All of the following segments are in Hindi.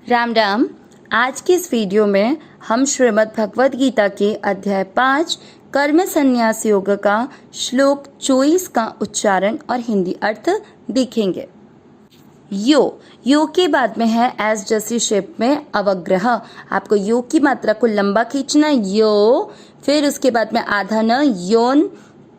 राम राम। आज की इस वीडियो में हम श्रीमद् भगवद गीता के अध्याय 5 कर्म संन्यास योग का श्लोक 24 का उच्चारण और हिंदी अर्थ देखेंगे। यो के बाद में है एस जैसी शेप में अवग्रह। आपको यो की मात्रा को लंबा खींचना, यो, फिर उसके बाद में आधा न, योन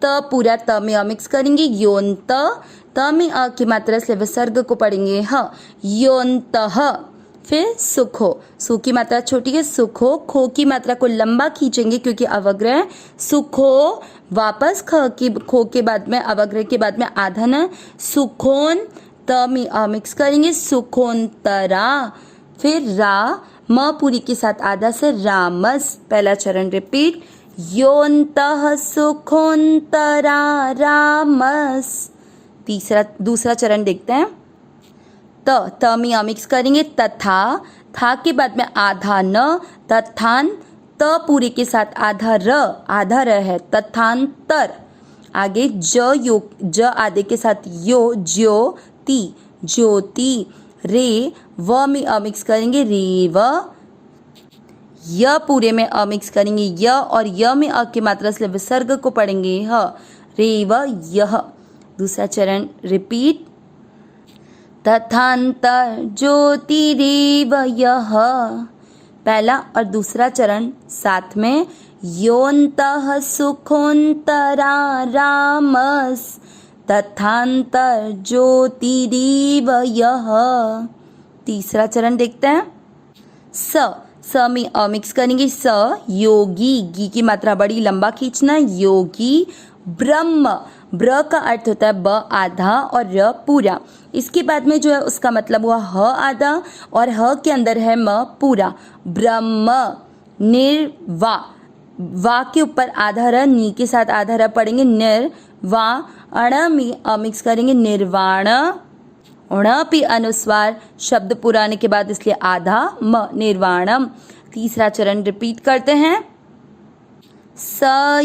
त, पूरा त में मिक्स करेंगे, योन त में अ की मात्रा इसलिए विसर्ग को पढ़ेंगे ह, योन त। फिर सुखो, सु की मात्रा छोटी है, सुखो, खो की मात्रा को लंबा खींचेंगे क्योंकि अवग्रह, सुखो, वापस खो के बाद में अवग्रह के बाद में आधा न, सुखोन त में अ मिक्स करेंगे, सुखोन तरा। फिर रा, म पूरी के साथ आधा से रामस। पहला चरण रिपीट, योन्तः सुखोन्तरा रामस। दूसरा चरण देखते हैं। त में अ मिक्स करेंगे, तथा, था के बाद में आधा न, तथान, त पूरे के साथ आधा र है, तथांतर। आगे ज आधे के साथ यो, ज्योति, ज्योति। रे, व में अ मिक्स करेंगे, रेव। य पूरे में अ मिक्स करेंगे, य, और य में अ की मात्रा से विसर्ग को पढ़ेंगे, ह, रेव यह। दूसरा चरण रिपीट, तथांतर ज्योतिरेव यह। पहला और दूसरा चरण साथ में, योन्तः सुखोन्तरा रामस, तथांतर ज्योतिरेव यह। तीसरा चरण देखते हैं। स में अ मिक्स करेंगे, स, योगी, गी की मात्रा बड़ी लंबा खींचना, योगी। ब्रह्म, ब्र का अर्थ होता है ब आधा और र पूरा। इसके बाद में जो है उसका मतलब हुआ ह आधा और ह के अंदर है म पूरा। ब्रह्म। निर्वा, वा के ऊपर आधा र, नी के साथ आधा र पढ़ेंगे, निर्वा। अण में अ मिक्स करेंगे, निर्वाण। उण पे अनुस्वार शब्द पुराने के बाद इसलिए आधा म, निर्वाणम। तीसरा चरण रिपीट करते हैं। स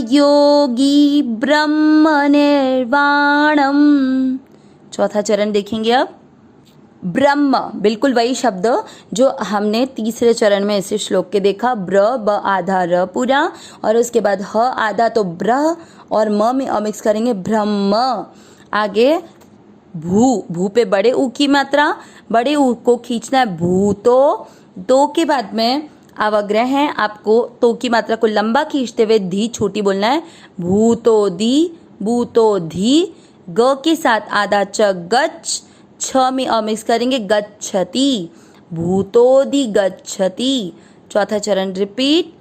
योगी ब्रह्म निर्वाणम। चौथा चरण देखेंगे अब। ब्रह्म, बिल्कुल वही शब्द जो हमने तीसरे चरण में इसे श्लोक के देखा, ब्र, ब आधा र पूरा, और उसके बाद ह आधा तो ब्रह, और म में अ मिक्स करेंगे, ब्रह्म। आगे भू पे बड़े ऊ की मात्रा, बड़े ऊ को खींचना है, भूतो। दो के बाद में अवग्रह है, आपको तो की मात्रा को लंबा खींचते हुए धी छोटी बोलना है, भूतो दी, भूतो धी। ग के साथ आधा च, गच्छ, छ में अ मिक्स करेंगे, गच्छति, भूतोदि गच्छति। चौथा चरण रिपीट,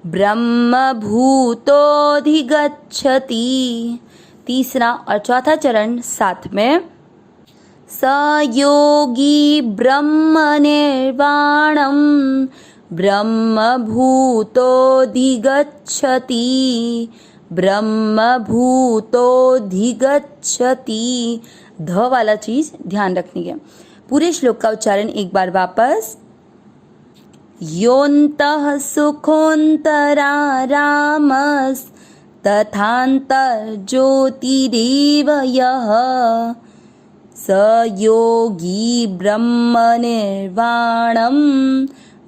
ब्रह्म भूतोधि गच्छति। तीसरा और चौथा चरण साथ में। स योगी ब्रह्म निर्वाणम ब्रह्म भूतोधि गच्छति, ब्रह्म भूतोधि गच्छति। ध वाला चीज ध्यान रखनी है। पूरे श्लोक का उच्चारण एक बार वापस। योन्तः सुखोन्तरा रामस, तथांतर ज्योतिरेव यः। स योगी ब्रह्म निर्वाणम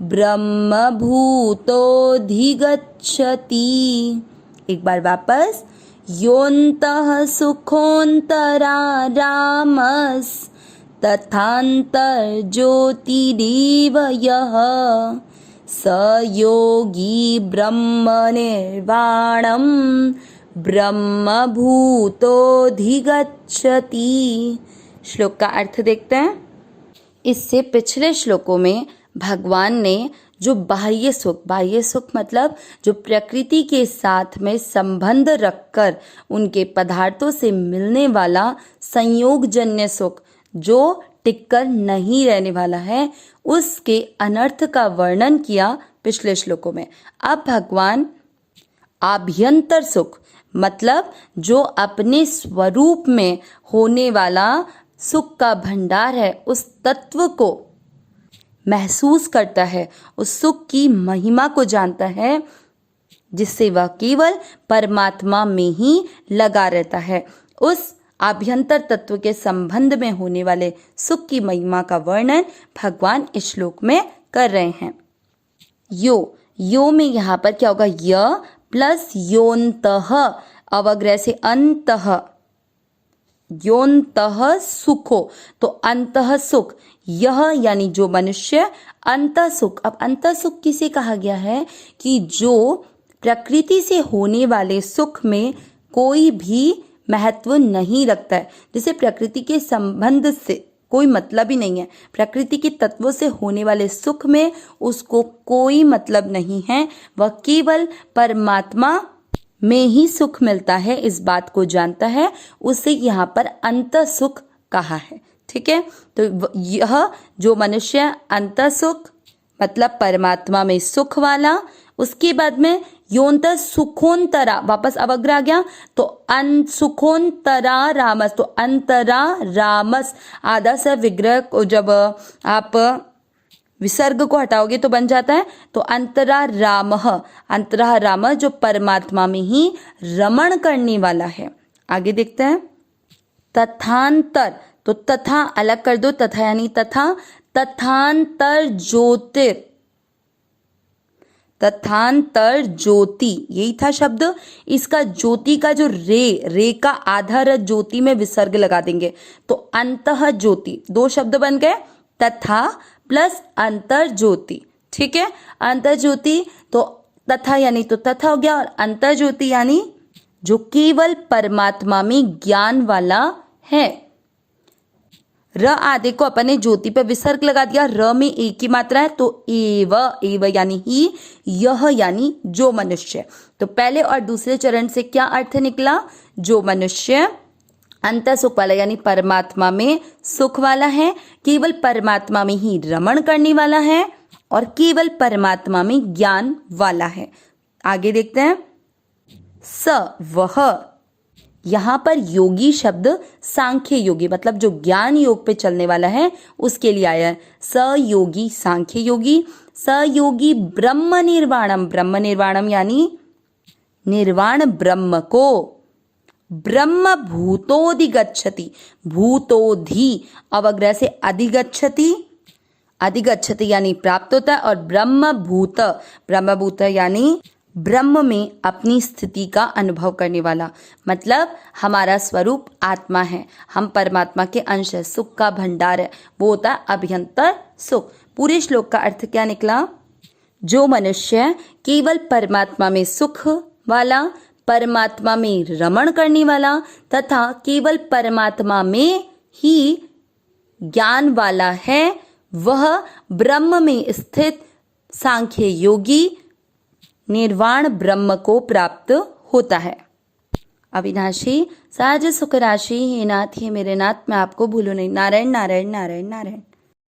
ब्रह्म भूतोधि गच्छति। एक बार वापस। योन्तः सुखोन्तरा रामस, तथांतर ज्योतिरेव यः। स योगी ब्रह्म निर्वाणम ब्रह्म भूतोधि गच्छति। श्लोक का अर्थ देखते हैं। इससे पिछले श्लोकों में भगवान ने जो बाह्य सुख मतलब जो प्रकृति के साथ में संबंध रखकर उनके पदार्थों से मिलने वाला संयोगजन्य सुख जो टिककर नहीं रहने वाला है, उसके अनर्थ का वर्णन किया पिछले श्लोकों में। अब भगवान आभ्यंतर सुख मतलब जो अपने स्वरूप में होने वाला सुख का भंडार है, उस तत्व को महसूस करता है, उस सुख की महिमा को जानता है, जिससे वह केवल परमात्मा में ही लगा रहता है। उस आभ्यंतर तत्व के संबंध में होने वाले सुख की महिमा का वर्णन भगवान इस श्लोक में कर रहे हैं। यो में यहाँ पर क्या होगा, य प्लस योन्तः, अवग्रह से अंतः, योन्तः सुखो, तो अंतः सुख, यह यानी जो मनुष्य, अंतः सुख। अब अंतः सुख किसे कहा गया है कि जो प्रकृति से होने वाले सुख में कोई भी महत्व नहीं रखता है, जैसे प्रकृति के संबंध से कोई मतलब ही नहीं है, प्रकृति के तत्वों से होने वाले सुख में उसको कोई मतलब नहीं है, वह केवल परमात्मा में ही सुख मिलता है, इस बात को जानता है, उसे यहाँ पर अंतः सुख कहा है। ठीक है, तो यह जो मनुष्य अंतः सुख मतलब परमात्मा में सुख वाला, उसके बाद में योन्त सुखोन्तरा, वापस अवग्रह आ गया, तो सुखोन्तरा रामस, तो अंतरा रामस, आधा से विग्रह को जब आप विसर्ग को हटाओगे तो बन जाता है, तो अंतरा रामः, अंतरा राम जो परमात्मा में ही रमण करने वाला है। आगे देखते हैं, तथांतर, तो तथा अलग कर दो, तथा यानी तथा, तथांतर ज्योतिर, तथांतर ज्योति, यही था शब्द। इसका ज्योति का जो रे का आधा र ज्योति में विसर्ग लगा देंगे तो अंतः ज्योति, दो शब्द बन गए, तथा प्लस अंतर ज्योति। ठीक है, अंतर ज्योति, तो तथा यानी तो तथा हो गया, और अंतर ज्योति यानी जो केवल परमात्मा में ज्ञान वाला है। र आदि को अपने ज्योति पे विसर्ग लगा दिया, र में एक की मात्रा है, तो एव यानी ही, यह यानी जो मनुष्य। तो पहले और दूसरे चरण से क्या अर्थ निकला, जो मनुष्य अंतः सुख वाला यानी परमात्मा में सुख वाला है, केवल परमात्मा में ही रमण करने वाला है, और केवल परमात्मा में ज्ञान वाला है। आगे देखते हैं, स वह, यहाँ पर योगी शब्द सांख्य योगी मतलब जो ज्ञान योग पे चलने वाला है उसके लिए आया है। स योगी सांख्य योगी, स योगी ब्रह्म निर्वाणम, ब्रह्म निर्वाणम यानी निर्वाण ब्रह्म को, ब्रह्म भूतोधिगच्छति, भूतोधि अवग्रह से अधिगच्छति, अधिगच्छति यानी प्राप्त होता है, और ब्रह्म भूत यानी ब्रह्म में अपनी स्थिति का अनुभव करने वाला, मतलब हमारा स्वरूप आत्मा है, हम परमात्मा के अंश है, सुख का भंडार है, वो होता है अभ्यंतर सुख। पूरे श्लोक का अर्थ क्या निकला, जो मनुष्य केवल परमात्मा में सुख वाला, परमात्मा में रमण करने वाला तथा केवल परमात्मा में ही ज्ञान वाला है, वह ब्रह्म में स्थित सांख्य योगी निर्वाण ब्रह्म को प्राप्त होता है। अविनाशी सहज सुख राशि, हे नाथ हे मेरे नाथ, मैं आपको भूलूं नहीं। नारायण नारायण नारायण नारायण।